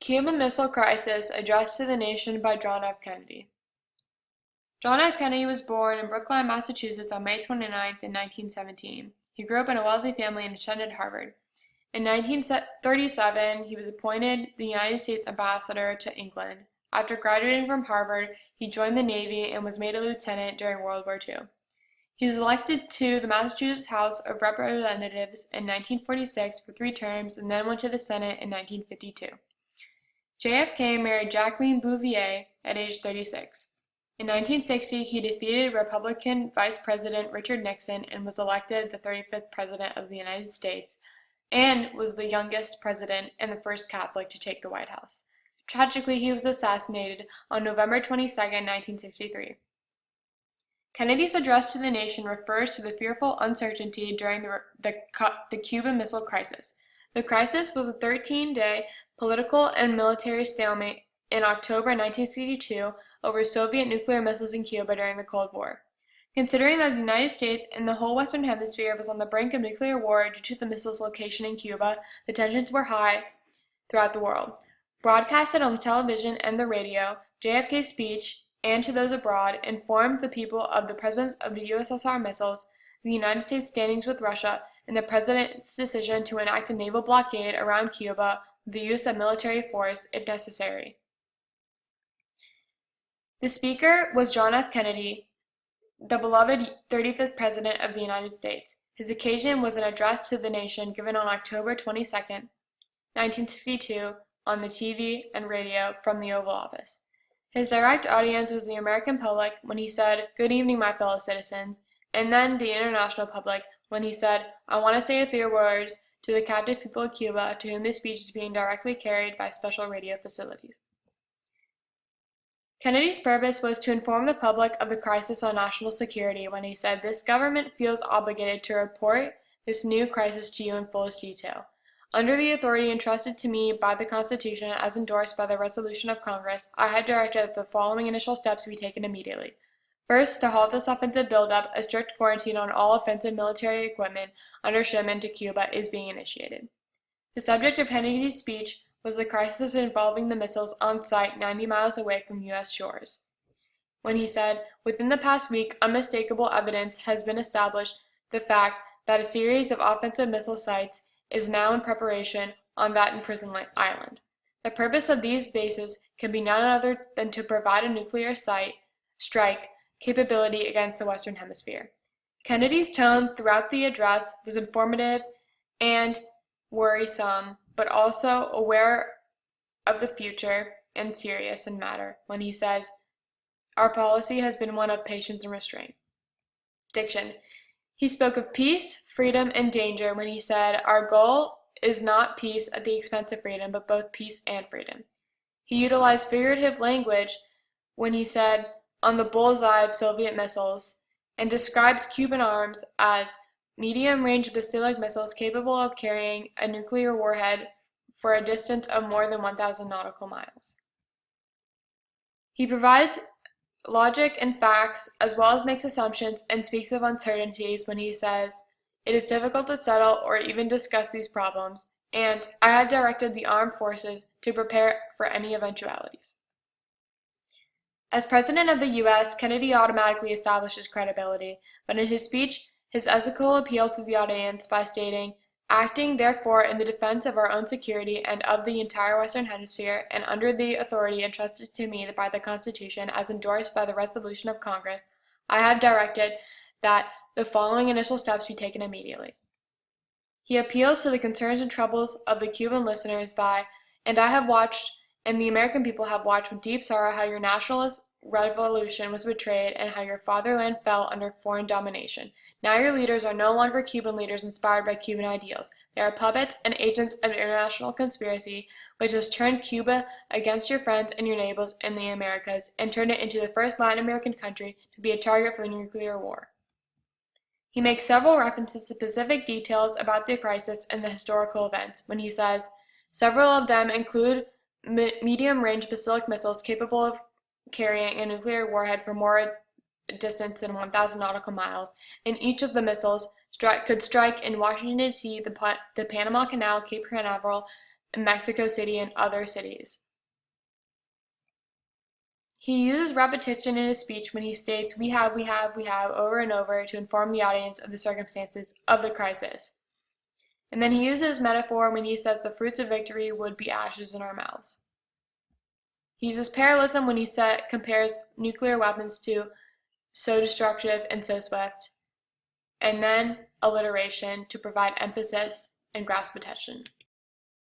Cuban Missile Crisis addressed to the nation by John F. Kennedy. John F. Kennedy was born in Brookline, Massachusetts on May 29, 1917. He grew up in a wealthy family and attended Harvard. In 1937, he was appointed the United States Ambassador to England. After graduating from Harvard, he joined the Navy and was made a lieutenant during World War II. He was elected to the Massachusetts House of Representatives in 1946 for 3 terms and then went to the Senate in 1952. JFK married Jacqueline Bouvier at age 36. In 1960, he defeated Republican Vice President Richard Nixon and was elected the 35th President of the United States, and was the youngest president and the first Catholic to take the White House. Tragically, he was assassinated on November 22, 1963. Kennedy's address to the nation refers to the fearful uncertainty during the Cuban Missile Crisis. The crisis was a 13-day political and military stalemate in October 1962 over Soviet nuclear missiles in Cuba during the Cold War. Considering that the United States and the whole Western Hemisphere was on the brink of nuclear war due to the missile's location in Cuba, the tensions were high throughout the world. Broadcasted on the television and the radio, JFK's speech, and to those abroad, informed the people of the presence of the USSR missiles, the United States' standings with Russia, and the President's decision to enact a naval blockade around Cuba with the use of military force if necessary. The speaker was John F. Kennedy, the beloved 35th President of the United States. His occasion was an address to the nation given on October 22, 1962, on the TV and radio from the Oval Office. His direct audience was the American public when he said, "Good evening, my fellow citizens," and then the international public when he said, "I want to say a few words to the captive people of Cuba to whom this speech is being directly carried by special radio facilities." Kennedy's purpose was to inform the public of the crisis on national security when he said, "This government feels obligated to report this new crisis to you in fullest detail. Under the authority entrusted to me by the Constitution as endorsed by the resolution of Congress, I have directed that the following initial steps be taken immediately. First, to halt this offensive buildup, a strict quarantine on all offensive military equipment under shipment to Cuba is being initiated." The subject of Kennedy's speech was the crisis involving the missiles on site 90 miles away from U.S. shores, when he said, "Within the past week, unmistakable evidence has been established the fact that a series of offensive missile sites is now in preparation on that imprisonment island. The purpose of these bases can be none other than to provide a nuclear strike capability against the Western Hemisphere." Kennedy's tone throughout the address was informative and worrisome, but also aware of the future and serious in matter when he says, "Our policy has been one of patience and restraint." Diction. He spoke of peace, freedom, and danger when he said, "Our goal is not peace at the expense of freedom, but both peace and freedom." He utilized figurative language when he said, "on the bullseye of Soviet missiles," and describes Cuban arms as medium-range ballistic missiles capable of carrying a nuclear warhead for a distance of more than 1,000 nautical miles. He provides logic and facts, as well as makes assumptions and speaks of uncertainties when he says, "It is difficult to settle or even discuss these problems, and I have directed the armed forces to prepare for any eventualities." As President of the U.S., Kennedy automatically established his credibility, but in his speech, his ethical appeal to the audience by stating, "Acting, therefore, in the defense of our own security and of the entire Western Hemisphere, and under the authority entrusted to me by the Constitution as endorsed by the resolution of Congress, I have directed that the following initial steps be taken immediately." He appeals to the concerns and troubles of the Cuban listeners by, "And I have watched, and the American people have watched with deep sorrow how your nationalist revolution was betrayed and how your fatherland fell under foreign domination. Now your leaders are no longer Cuban leaders inspired by Cuban ideals. They are puppets and agents of international conspiracy, which has turned Cuba against your friends and your neighbors in the Americas and turned it into the first Latin American country to be a target for the nuclear war." He makes several references to specific details about the crisis and the historical events when he says, "Several of them include medium-range ballistic missiles capable of carrying a nuclear warhead for more distance than 1,000 nautical miles, and each of the missiles could strike in Washington, D.C., the Panama Canal, Cape Canaveral, in Mexico City and other cities. He uses repetition in his speech when he states, we have, over and over to inform the audience of the circumstances of the crisis. And then he uses metaphor when he says the fruits of victory would be ashes in our mouths. He uses parallelism when he compares nuclear weapons to so destructive and so swift. And then alliteration to provide emphasis and grasp attention.